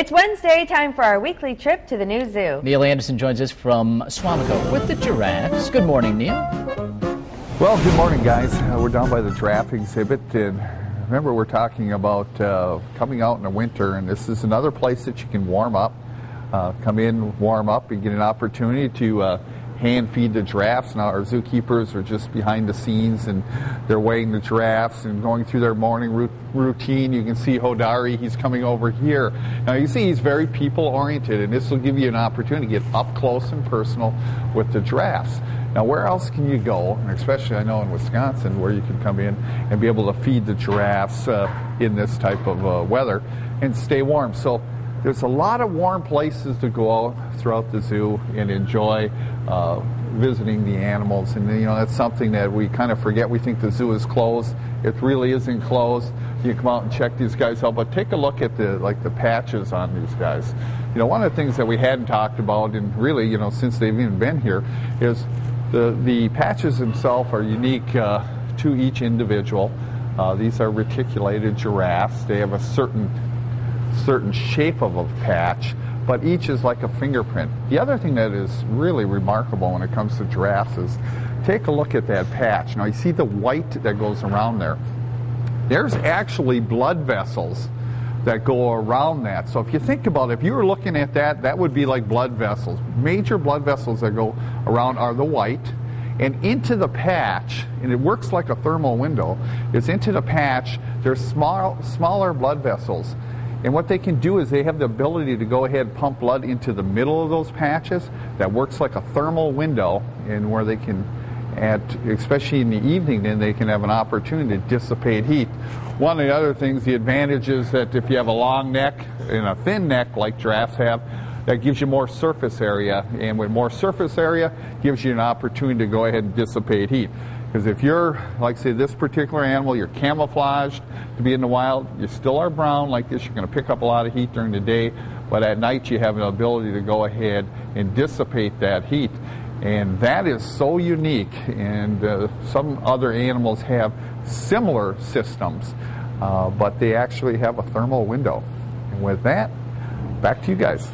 It's Wednesday, time for our weekly trip to the new zoo. Neil Anderson joins us from Suamico with the giraffes. Good morning, Neil. Well, good morning, guys. We're down by the giraffe exhibit, and remember we're talking about coming out in the winter, and this is another place that you can warm up. Come in, warm up, and get an opportunity to hand feed the giraffes. Now, our zookeepers are just behind the scenes, and they're weighing the giraffes and going through their morning routine. You can see Hodari, he's coming over here. Now, you see he's very people-oriented, and this will give you an opportunity to get up close and personal with the giraffes. Now, where else can you go, and especially I know in Wisconsin, where you can come in and be able to feed the giraffes in this type of weather and stay warm. So there's a lot of warm places to go out throughout the zoo and enjoy visiting the animals. And, you know, that's something that we kind of forget. We think the zoo is closed. It really isn't closed. You come out and check these guys out, but take a look at the patches on these guys. You know, one of the things that we hadn't talked about, and really, you know, since they've even been here, is the patches themselves are unique to each individual. These are reticulated giraffes. They have a certain shape of a patch, but each is like a fingerprint. The other thing that is really remarkable when it comes to giraffes is take a look at that patch. Now, you see the white that goes around there. There's actually blood vessels that go around that. So if you think about it, if you were looking at that, that would be like blood vessels. Major blood vessels that go around are the white. And into the patch, and it works like a thermal window, is into the patch, there's smaller blood vessels. And what they can do is they have the ability to go ahead and pump blood into the middle of those patches. That works like a thermal window, and where they can, especially in the evening, then they can have an opportunity to dissipate heat. One of the other things, the advantage is that if you have a long neck and a thin neck like giraffes have, that gives you more surface area. And with more surface area, gives you an opportunity to go ahead and dissipate heat. Because if you're, like say, this particular animal, you're camouflaged to be in the wild, you still are brown like this, you're going to pick up a lot of heat during the day, but at night you have an ability to go ahead and dissipate that heat. And that is so unique, and some other animals have similar systems, but they actually have a thermal window. And with that, back to you guys.